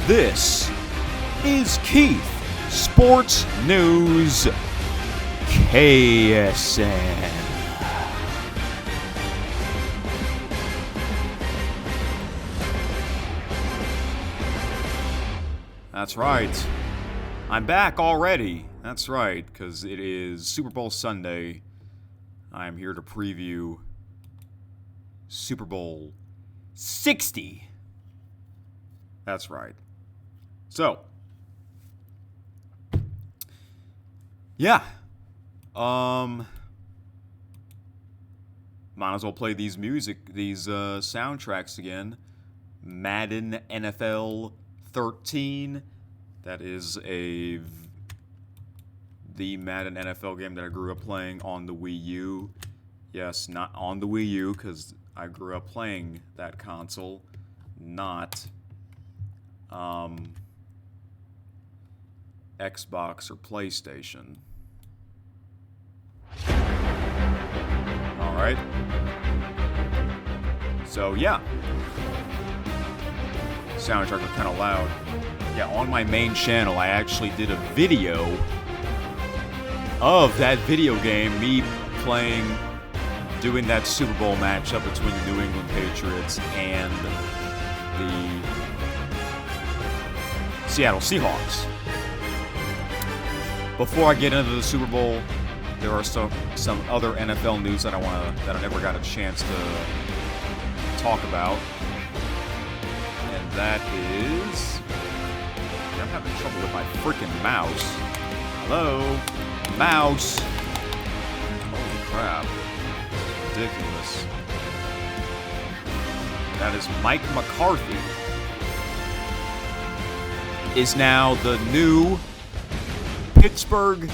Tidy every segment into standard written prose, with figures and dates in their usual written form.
This is Keith Sports News KSN. That's right. I'm back already. That's right, because it is Super Bowl Sunday. I'm here to preview Super Bowl 60. That's right. So, yeah. Might as well play these soundtracks again. Madden NFL 13. That is the Madden NFL game that I grew up playing on the Wii U. Yes, not on the Wii U, because I grew up playing that console, not Xbox or PlayStation. Alright. So, yeah. Soundtracks are kind of loud. Yeah, on my main channel, I actually did a video of that video game, me doing that Super Bowl matchup between the New England Patriots and the Seattle Seahawks. Before I get into the Super Bowl, there are some other NFL news that I never got a chance to talk about, and that is, I'm having trouble with my freaking mouse. Hello, mouse. Holy crap, ridiculous. That is Mike McCarthy is now the new Pittsburgh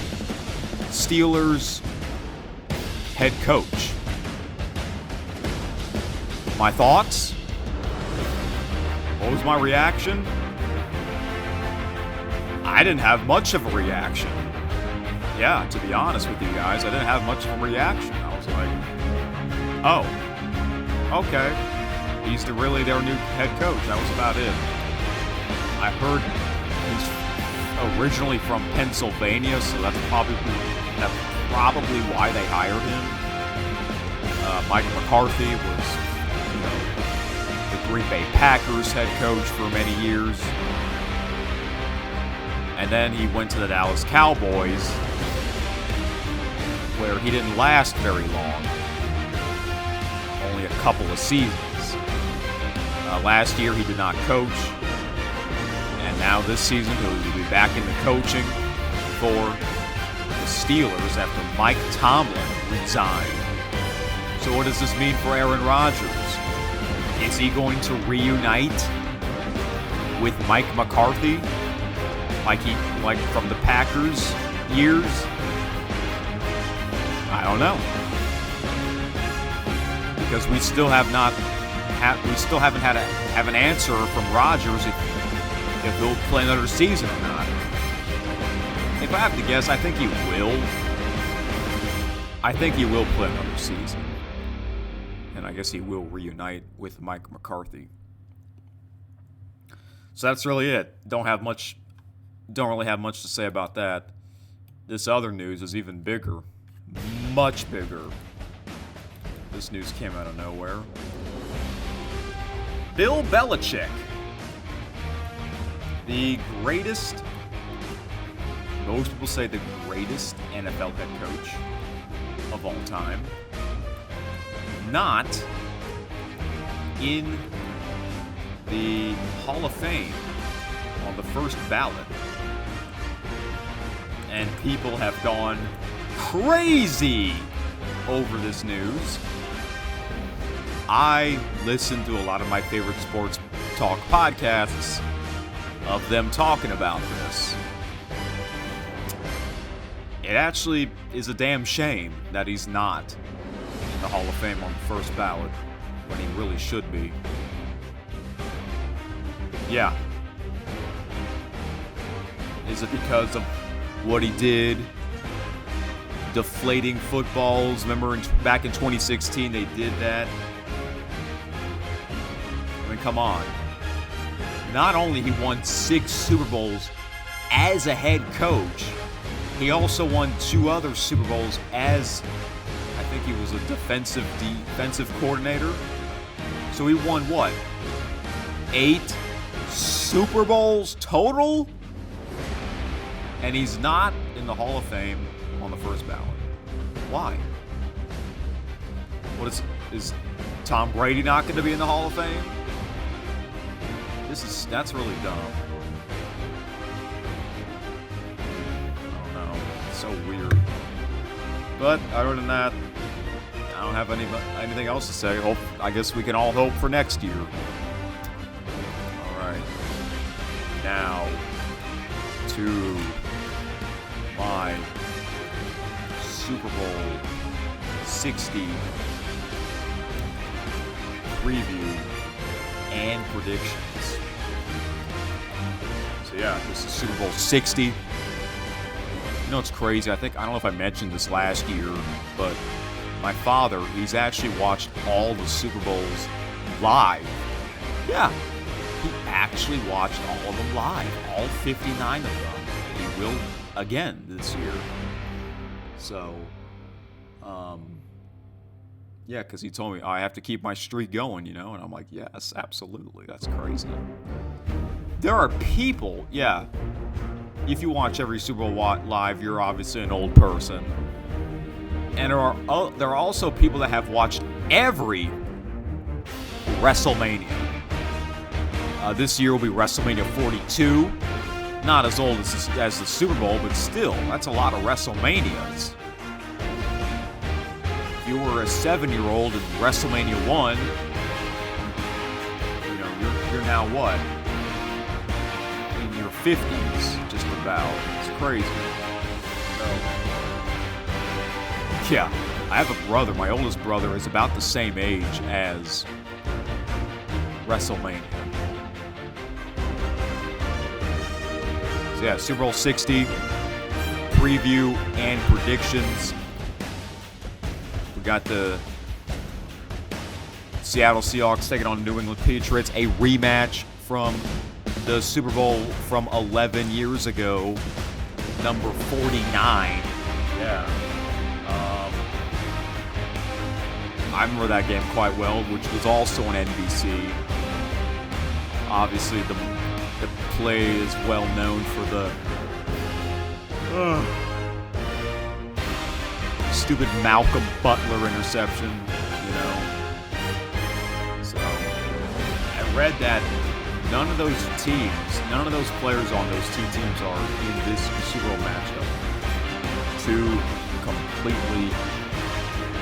Steelers head coach. My thoughts? What was my reaction? I didn't have much of a reaction. Yeah, to be honest with you guys, I didn't have much of a reaction. I was like, oh, okay. He's really their new head coach. That was about it. I heard he's originally from Pennsylvania, so that's probably why they hired him. Mike McCarthy was, the Green Bay Packers head coach for many years. And then he went to the Dallas Cowboys, where he didn't last very long. Only a couple of seasons. Last year he did not coach. And now this season he'll be back into coaching for the Steelers after Mike Tomlin resigned. So what does this mean for Aaron Rodgers? Is he going to reunite with Mike McCarthy? Like from the Packers years? I don't know. Because we still haven't have an answer from Rodgers if he'll play another season or not. If I have to guess, I think he will. I think he will play another season. And I guess he will reunite with Mike McCarthy. So that's really it. Don't really have much to say about that. This other news is even bigger. Much bigger. This news came out of nowhere. Bill Belichick, the greatest, most people say the greatest NFL head coach of all time, not in the Hall of Fame on the first ballot. And people have gone crazy over this news. I listen to a lot of my favorite sports talk podcasts of them talking about this. It actually is a damn shame that he's not in the Hall of Fame on the first ballot when he really should be. Yeah. Is it because of what he did? Deflating footballs. Remember back in 2016 they did that? I mean, come on. not only he won 6 Super Bowls as a head coach, he also won 2 other Super Bowls as, I think he was a defensive coordinator. So he won what? 8 Super Bowls total? And he's not in the Hall of Fame on the first ballot. Why? What is Tom Brady not going to be in the Hall of Fame? That's really dumb. I don't know. It's so weird. But other than that, I don't have anything else to say. I guess we can all hope for next year. All right. Now to my Super Bowl 60 preview and predictions. So yeah, this is Super Bowl 60. You know, it's crazy. I don't know if I mentioned this last year, but my father, he's actually watched all the Super Bowls live. Yeah, he actually watched all of them live, all 59 of them. And he will again this year. So, yeah, because he told me, I have to keep my streak going, and I'm like, yes, absolutely. That's crazy. There are people, yeah, if you watch every Super Bowl live, you're obviously an old person. And there are also people that have watched every WrestleMania. This year will be WrestleMania 42. Not as old as the Super Bowl, but still, that's a lot of WrestleManias. If you were a 7-year-old in WrestleMania 1, you're now what? In your 50s, just about. It's crazy. So, yeah, I have a brother. My oldest brother is about the same age as WrestleMania. So yeah, Super Bowl 60, preview and predictions. We got the Seattle Seahawks taking on New England Patriots, a rematch from the Super Bowl from 11 years ago, number 49. Yeah. I remember that game quite well, which was also on NBC. Obviously, the play is well known for the stupid Malcolm Butler interception, So, I read that none of those players on those 2 teams are in this Super Bowl matchup. 2 completely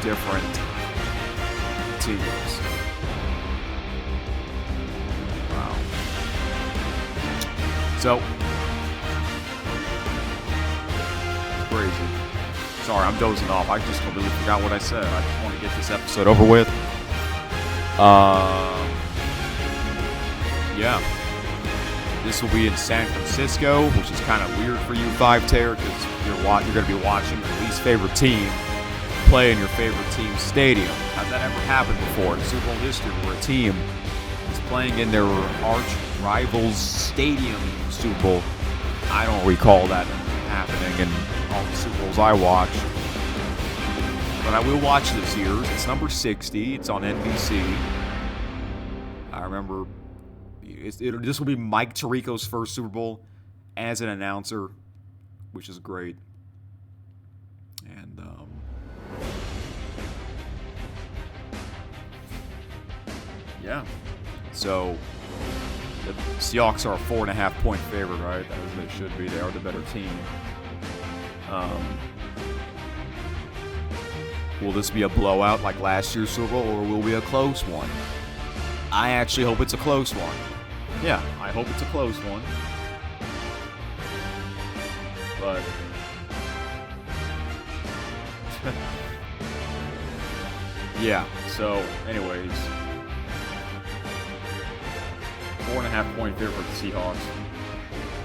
different teams. Wow. So, it's crazy. Sorry, I'm dozing off. I just completely forgot what I said. I just want to get this episode over with. Yeah. This will be in San Francisco, which is kind of weird for you, 5-Ter, because you're going to be watching your least favorite team play in your favorite team's stadium. Has that ever happened before in Super Bowl history where a team is playing in their arch rival's stadium in the Super Bowl? I don't recall that happening in all the Super Bowls I watched. But I will watch this year. It's number 60. It's on NBC. I remember this will be Mike Tirico's first Super Bowl as an announcer, which is great. And yeah, so the Seahawks are a 4.5-point favorite, right? As they should be. They are the better team. Will this be a blowout like last year's Super Bowl, or will it be a close one? I actually hope it's a close one. Yeah, I hope it's a close one. But yeah, so anyways, 4.5-point favorite for the Seahawks.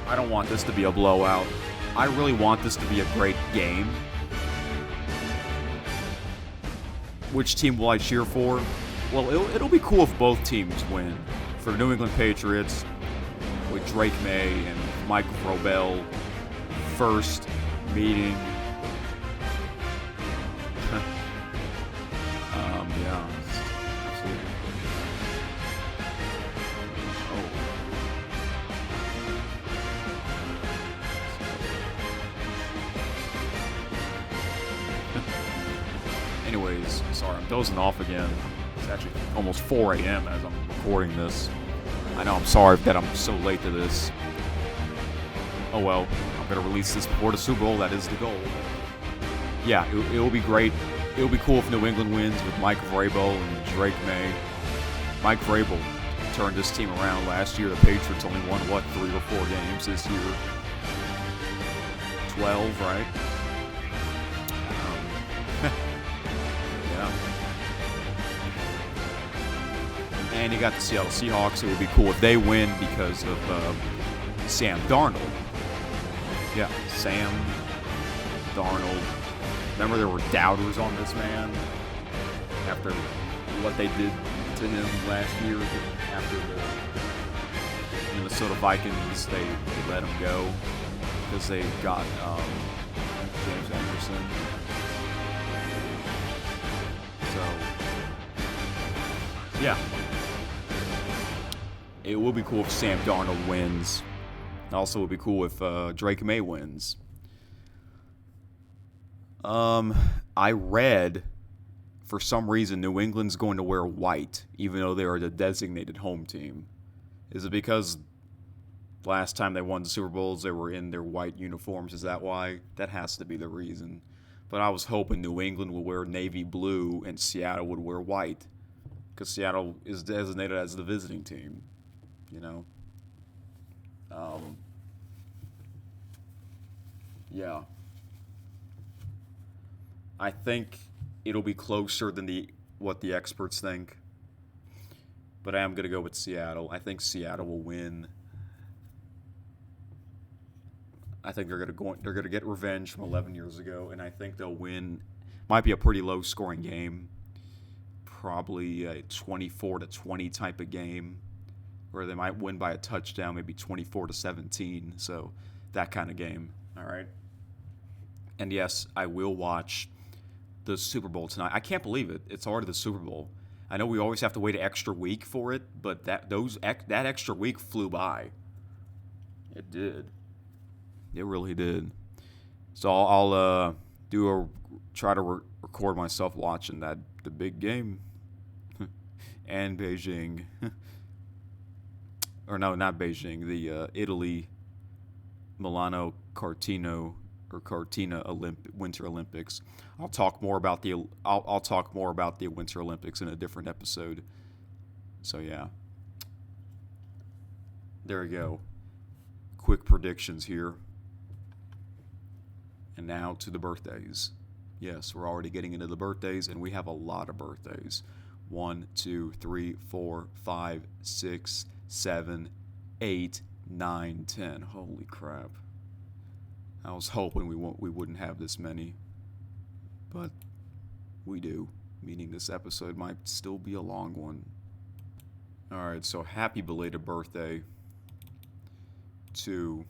I don't want this to be a blowout. I really want this to be a great game. Which team will I cheer for? Well, it'll be cool if both teams win. For the New England Patriots, with Drake May and Michael Vrabel first meeting. Yeah, absolutely. Anyways, sorry, I'm dozing off again. It's actually almost 4 a.m. as I'm recording this. I know, I'm sorry that I'm so late to this. Oh well, I'm going to release this before the Super Bowl. That is the goal. Yeah, it will be great. It will be cool if New England wins with Mike Vrabel and Drake May. Mike Vrabel turned this team around last year. The Patriots only won, 3 or 4 games this year? 12, right? Yeah. And you got the Seattle Seahawks. It would be cool if they win because of Sam Darnold. Yeah, Sam Darnold. Remember there were doubters on this man after what they did to him last year after the Minnesota Vikings. They let him go because they got James Anderson. So, yeah. It will be cool if Sam Darnold wins. Also, it would be cool if Drake May wins. I read, for some reason, New England's going to wear white, even though they are the designated home team. Is it because last time they won the Super Bowls, they were in their white uniforms? Is that why? That has to be the reason. But I was hoping New England would wear navy blue and Seattle would wear white, because Seattle is designated as the visiting team, you know? Yeah. I think it'll be closer than what the experts think. But I am going to go with Seattle. I think Seattle will win. I think they're going to get revenge from 11 years ago, and I think they'll win. Might be a pretty low-scoring game. Probably a 24-20 type of game, where they might win by a touchdown, maybe 24-17. So that kind of game. All right. And yes, I will watch the Super Bowl tonight. I can't believe it. It's already the Super Bowl. I know we always have to wait an extra week for it, but that extra week flew by. It did. It really did. So I'll try to record myself watching the big game, and Beijing, or no, not Beijing. The Italy, Milano Cortina Winter Olympics. I'll talk more about the Winter Olympics in a different episode. So yeah, there we go. Quick predictions here. And now to the birthdays. Yes, we're already getting into the birthdays, and we have a lot of birthdays. 1, 2, 3, 4, 5, 6, 7, 8, 9, 10. Holy crap. I was hoping we wouldn't have this many, but we do, meaning this episode might still be a long one. All right, so happy belated birthday to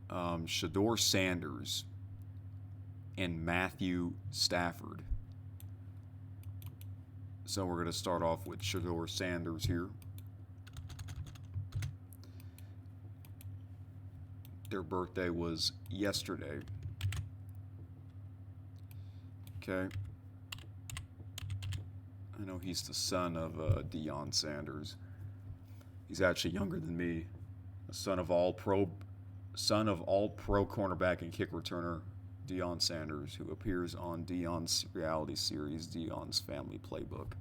Shedeur Sanders and Matthew Stafford. So we're going to start off with Shedeur Sanders here. Their birthday was yesterday. Okay. I know he's the son of Deion Sanders. He's actually younger than me. The son of all-pro cornerback and kick returner Deion Sanders, who appears on Deion's reality series, Deion's Family Playbook.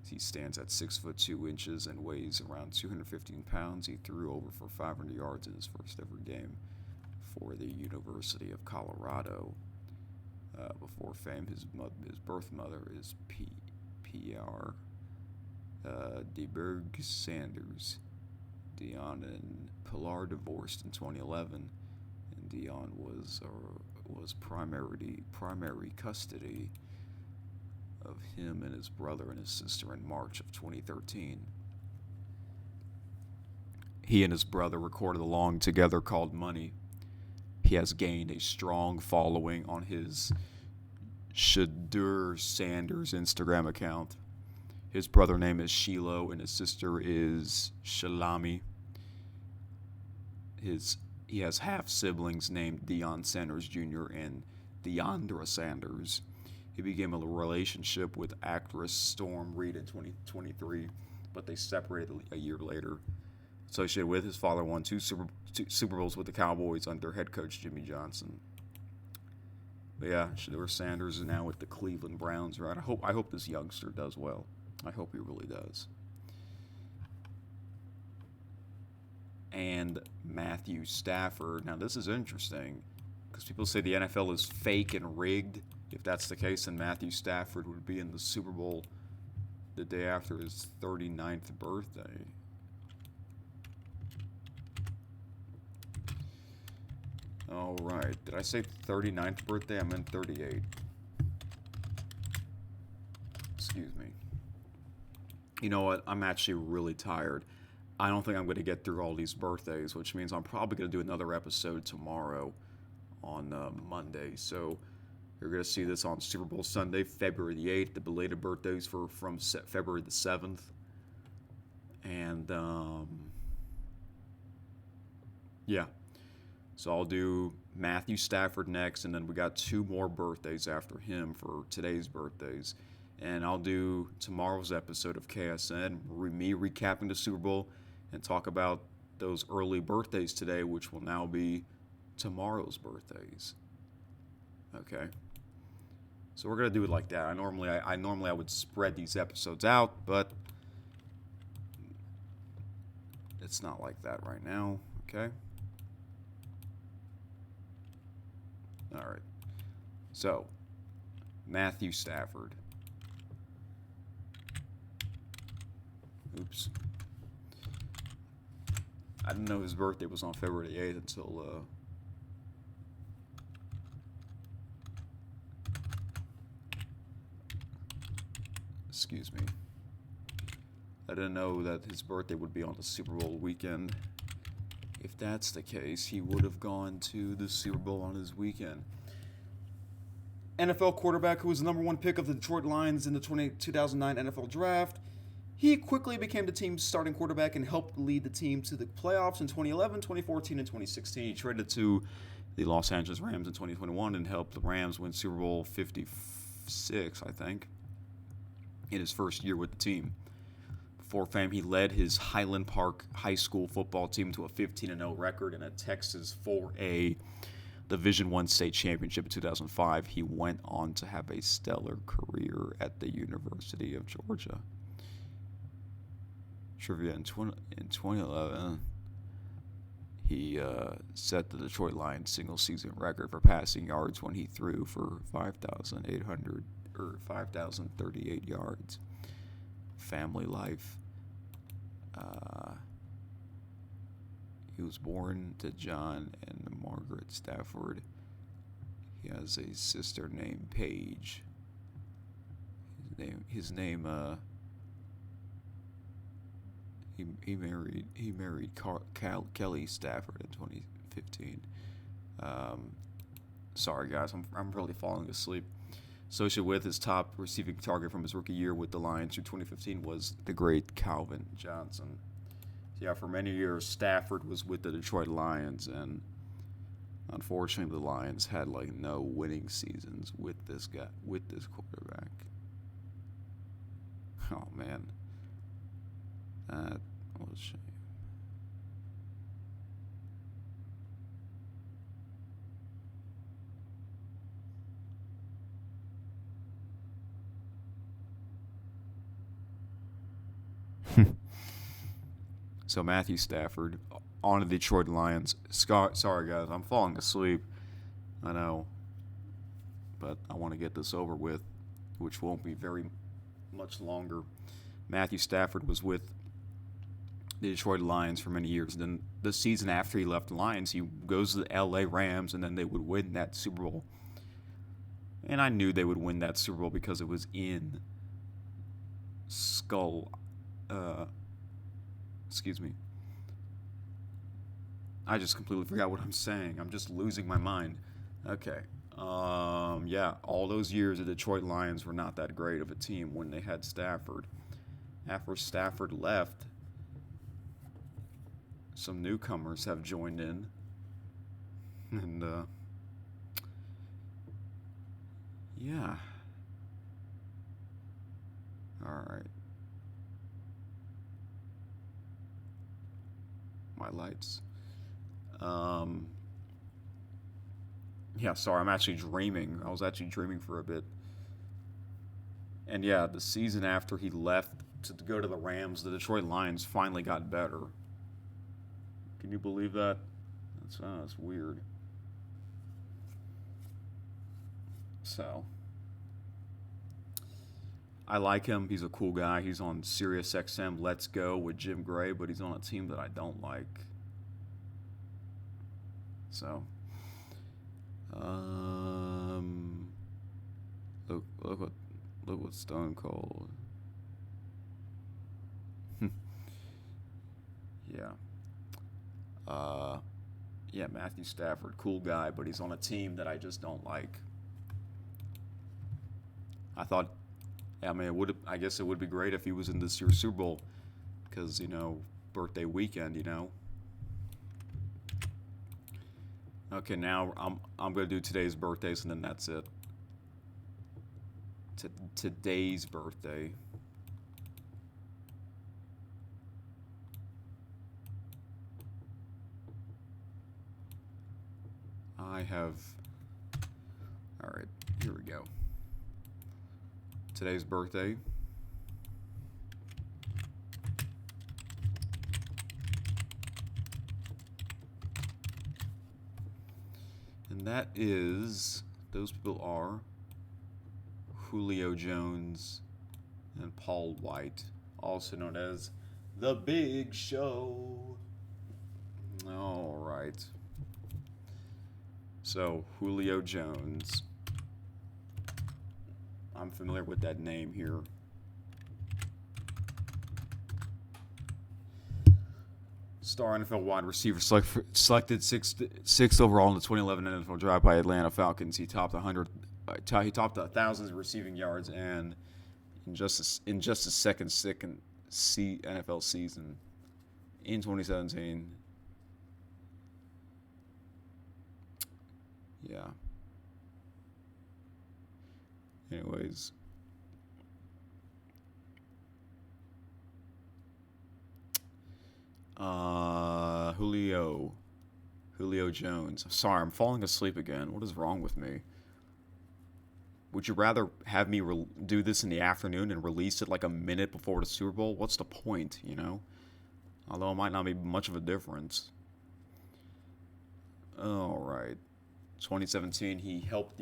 He stands at 6'2" and weighs around 215 pounds. He threw over for 500 yards in his first ever game for the University of Colorado. Before fame, his birth mother is P.R. DeBerg Sanders. Deion and Pilar divorced in 2011, and Deion was primary custody of him and his brother and his sister in March of 2013. He and his brother recorded a song together called Money. He has gained a strong following on his Shedeur Sanders Instagram account. His brother's name is Shiloh and his sister is Shalami. He has half siblings named Deion Sanders Jr. and Deandra Sanders. He began a relationship with actress Storm Reed in 2023, but they separated a year later. Associated with, his father won two Super Bowls with the Cowboys under head coach Jimmy Johnson. But yeah, Shedeur Sanders is now with the Cleveland Browns, right? I hope this youngster does well. I hope he really does. And Matthew Stafford. Now, this is interesting because people say the NFL is fake and rigged. If that's the case, then Matthew Stafford would be in the Super Bowl the day after his 39th birthday. All right. Did I say 39th birthday? I meant 38. Excuse me. You know what? I'm actually really tired. I don't think I'm going to get through all these birthdays, which means I'm probably going to do another episode tomorrow on Monday. So you're going to see this on Super Bowl Sunday, February the 8th. The belated birthdays from February the 7th. And, yeah. So I'll do Matthew Stafford next, and then we got two more birthdays after him for today's birthdays. And I'll do tomorrow's episode of KSN, me recapping the Super Bowl, and talk about those early birthdays today, which will now be tomorrow's birthdays. Okay. So we're gonna do it like that. I normally would spread these episodes out, but it's not like that right now. Okay. All right. So Matthew Stafford. Oops. I didn't know his birthday was on February 8th until excuse me. I didn't know that his birthday would be on the Super Bowl weekend. If that's the case, he would have gone to the Super Bowl on his weekend. NFL quarterback who was the number one pick of the Detroit Lions in the 2009 NFL Draft. He quickly became the team's starting quarterback and helped lead the team to the playoffs in 2011, 2014, and 2016. He traded to the Los Angeles Rams in 2021 and helped the Rams win Super Bowl 56, I think, in his first year with the team. Before fame, he led his Highland Park High School football team to a 15-0 record and a Texas 4A Division I state championship in 2005. He went on to have a stellar career at the University of Georgia. Trivia in 2011, he set the Detroit Lions single-season record for passing yards when he threw for 5,038 yards. Family life. He was born to John and Margaret Stafford. He has a sister named Paige. His name. He married Kelly Stafford in 2015. Sorry guys, I'm really falling asleep. Associated with his top receiving target from his rookie year with the Lions through 2015 was the great Calvin Johnson. Yeah, for many years Stafford was with the Detroit Lions, and unfortunately the Lions had no winning seasons with this quarterback. Oh man. That was a shame. So Matthew Stafford on the Detroit Lions. Sorry guys, I'm falling asleep. I know. But I want to get this over with, which won't be very much longer. Matthew Stafford was with the Detroit Lions for many years. Then the season after he left the Lions, he goes to the LA Rams, and then they would win that Super Bowl. And I knew they would win that Super Bowl because it was in Skull. Excuse me. I just completely forgot what I'm saying. I'm just losing my mind. Okay. Yeah, all those years the Detroit Lions were not that great of a team when they had Stafford. After Stafford left, some newcomers have joined in. And, yeah. All right. My lights. Yeah, sorry, I'm actually dreaming. I was actually dreaming for a bit. And yeah, the season after he left to go to the Rams, the Detroit Lions finally got better. Can you believe that? That's weird. So, I like him. He's a cool guy. He's on Sirius XM Let's Go with Jim Gray, but he's on a team that I don't like. So, look what Stone Cold. Yeah. Yeah, Matthew Stafford, cool guy, but he's on a team that I just don't like. I guess it would be great if he was in this year's Super Bowl, because birthday weekend, Okay, now I'm gonna do today's birthdays, and then that's it. Today's birthday. All right, here we go. Today's birthday. And those people are Julio Jones and Paul Wight, also known as The Big Show. All right. So, Julio Jones. I'm familiar with that name here. Star NFL wide receiver selected sixth overall in the 2011 NFL Draft by Atlanta Falcons. He topped 100. He topped 1,000 receiving yards, and in just a second NFL season in 2017. Yeah. Anyways. Julio Jones. Sorry, I'm falling asleep again. What is wrong with me? Would you rather have me do this in the afternoon and release it like a minute before the Super Bowl? What's the point, Although it might not be much of a difference. All right. 2017, he helped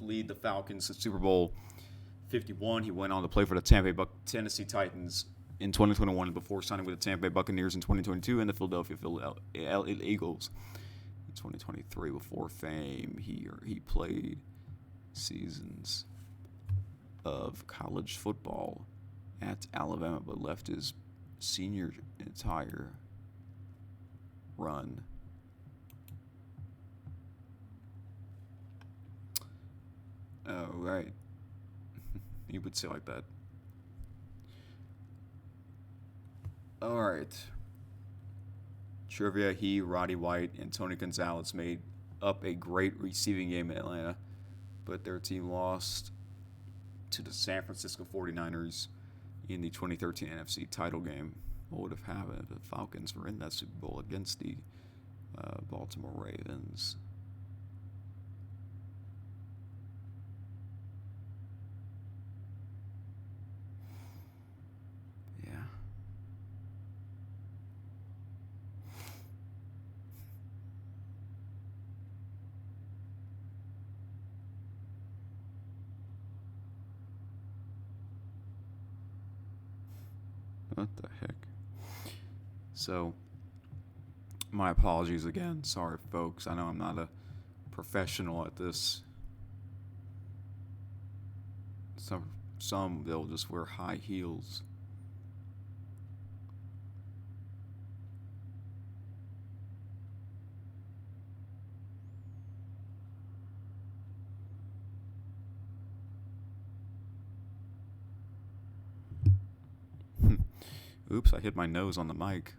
lead the Falcons to Super Bowl 51. He went on to play for the Tennessee Titans in 2021 before signing with the Tampa Bay Buccaneers in 2022 and the Philadelphia Eagles in 2023. Before fame, he played seasons of college football at Alabama, but left his senior entire run. Oh, right. You would say like that. All right. Trivia, Roddy White, and Tony Gonzalez made up a great receiving game in Atlanta, but their team lost to the San Francisco 49ers in the 2013 NFC title game. What would have happened if the Falcons were in that Super Bowl against the Baltimore Ravens? What the heck? So, my apologies again. Sorry, folks. I know I'm not a professional at this. Some they'll just wear high heels. Oops, I hit my nose on the mic.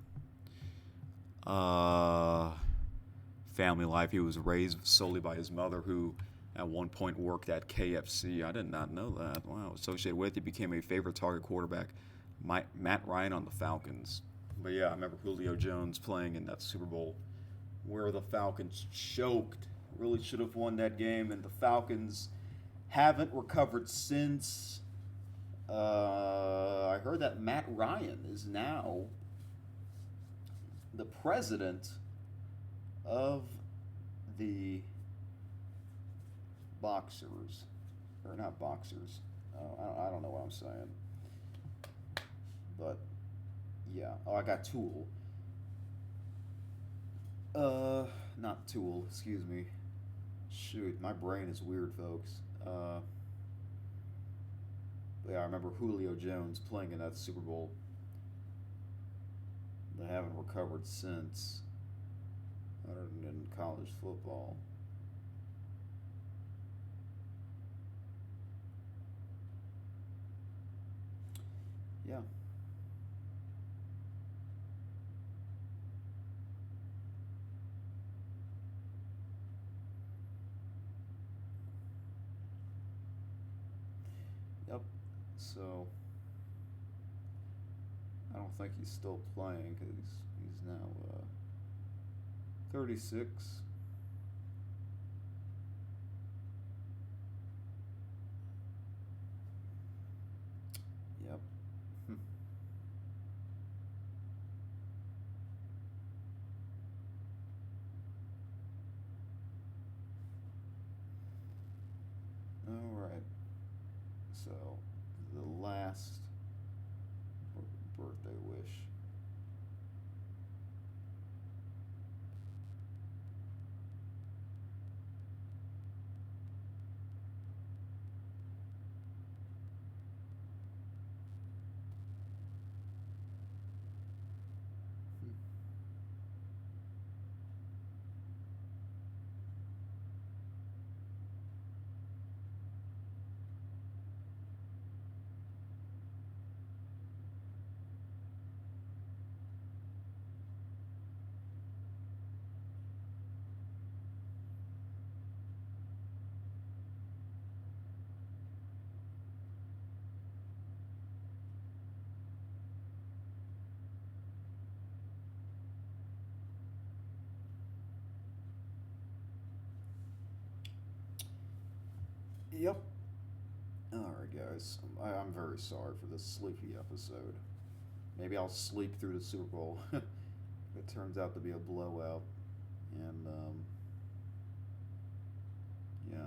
Family life. He was raised solely by his mother, who at one point worked at KFC. I did not know that. Wow. Associated with, he became a favorite target quarterback, Matt Ryan on the Falcons. But yeah, I remember Julio Jones playing in that Super Bowl where the Falcons choked. Really should have won that game, and the Falcons haven't recovered since. I heard that Matt Ryan is now the president of the boxers, or not boxers. I don't know what I'm saying, but yeah. Oh, I got Tool. Not Tool. Excuse me. Shoot, my brain is weird, folks. But yeah, I remember Julio Jones playing in that Super Bowl. They haven't recovered since, other than in college football. Yeah. Yep. So I don't think he's still playing because he's now 36. Yep. All right. So the last birthday wish. Yep. Alright, guys. I'm very sorry for this sleepy episode. Maybe I'll sleep through the Super Bowl. It turns out to be a blowout. And, yeah.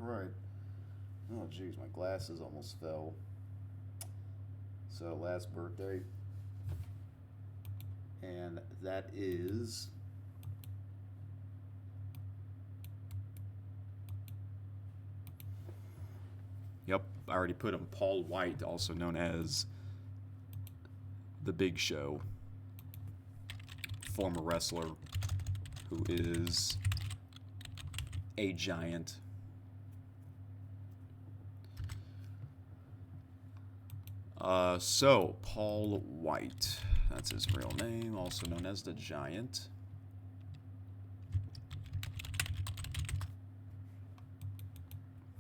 Alright. Oh, jeez, my glasses almost fell. So, last birthday. And that is... Yep, I already put him. Paul Wight, also known as The Big Show. Former wrestler who is a giant. So, Paul Wight. That's his real name, also known as the Giant.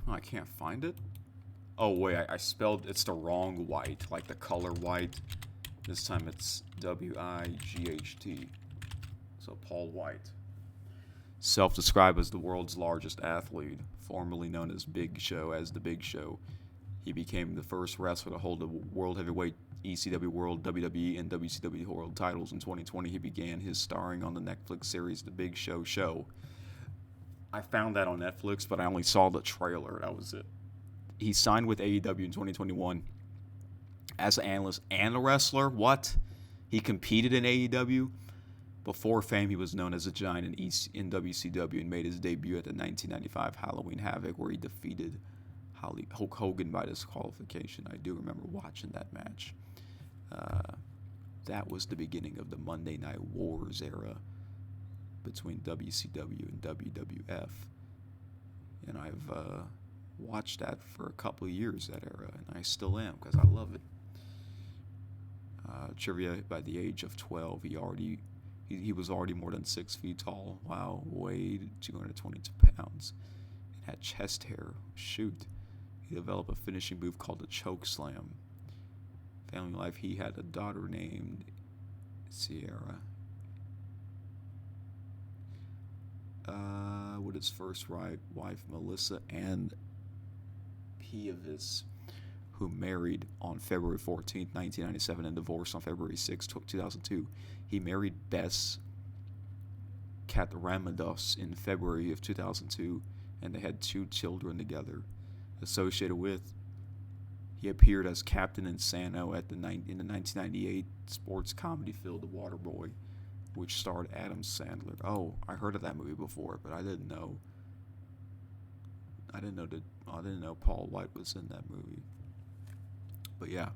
Oh, I can't find it. Oh, wait, I spelled it's the wrong white, like the color white. This time it's W-I-G-H-T. So, Paul Wight. Self-described as the world's largest athlete, formerly known as Big Show, he became the first wrestler to hold the World Heavyweight, ECW World, WWE, and WCW World titles. In 2020, he began his starring on the Netflix series The Big Show Show. I found that on Netflix, but I only saw the trailer. That was it. He signed with AEW in 2021 as an analyst and a wrestler. What? He competed in AEW? Before fame, he was known as a giant in WCW and made his debut at the 1995 Halloween Havoc, where he defeated Hulk Hogan by disqualification. I do remember watching that match. That was the beginning of the Monday Night Wars era between WCW and WWF. And I've watched that for a couple of years, that era, and I still am because I love it. Trivia: by the age of 12, he was already more than 6 feet tall. Wow, weighed 222 pounds, and had chest hair. Shoot. He developed a finishing move called the choke slam. Family life: he had a daughter named Sierra. With his first wife, Melissa Ann Pievis, who married on February 14, 1997, and divorced on February 6, 2002. He married Bess Katramados in February of 2002, and they had 2 children together. Associated with, he appeared as Captain Insano in the 1998 sports comedy film The Waterboy, which starred Adam Sandler. Oh, I heard of that movie before, but I didn't know Paul Wight was in that movie. But yeah,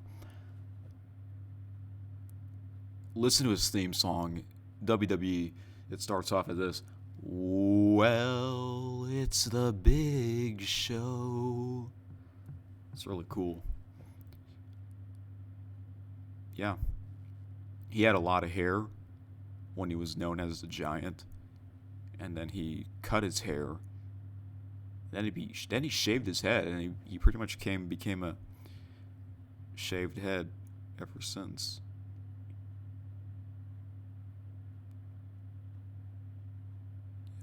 listen to his theme song, WWE. It starts off as this: well, it's the Big Show. It's really cool. Yeah, he had a lot of hair when he was known as the Giant, and then he cut his hair. Then he shaved his head, and he pretty much became a shaved head ever since.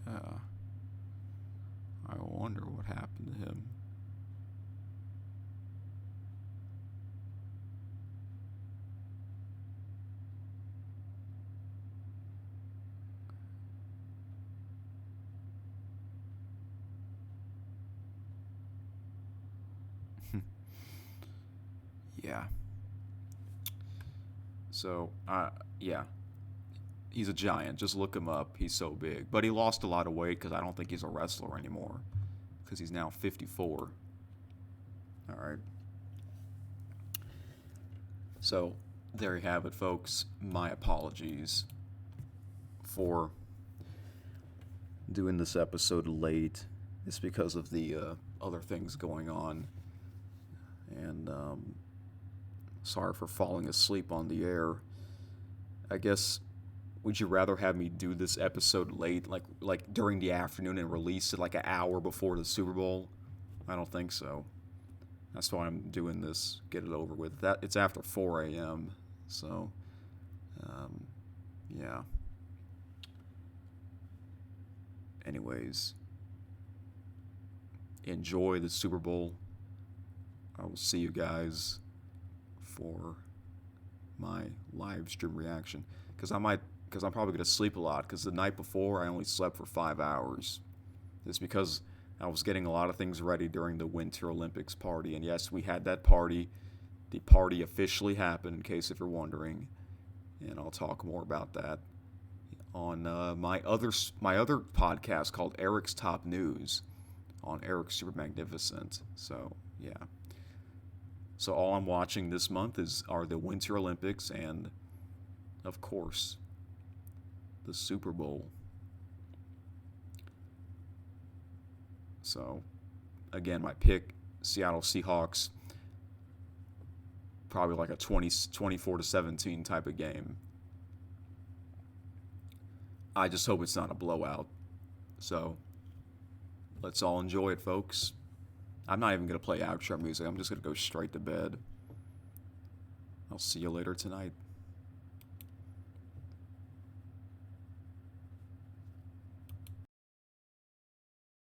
Yeah. I wonder what happened to him. Yeah. So, yeah. He's a giant. Just look him up. He's so big. But he lost a lot of weight because I don't think he's a wrestler anymore. Because he's now 54. All right. So, there you have it, folks. My apologies for doing this episode late. It's because of the other things going on. And sorry for falling asleep on the air. I guess, would you rather have me do this episode late, like during the afternoon, and release it like an hour before the Super Bowl? I don't think so. That's why I'm doing this. Get it over with. It's after 4 a.m. So, yeah. Anyways, enjoy the Super Bowl. I will see you guys for my live stream reaction, because I'm probably going to sleep a lot, because the night before I only slept for 5 hours. It's because I was getting a lot of things ready during the Winter Olympics party, and yes, we had that party. The party officially happened, in case if you're wondering, and I'll talk more about that on my other podcast called Eric's Top News on Eric's Super Magnificent. So yeah. So all I'm watching this month are the Winter Olympics and, of course, the Super Bowl. So, again, my pick, Seattle Seahawks, probably like a 24-17 type of game. I just hope it's not a blowout. So, let's all enjoy it, folks. I'm not even going to play outro music. I'm just going to go straight to bed. I'll see you later tonight.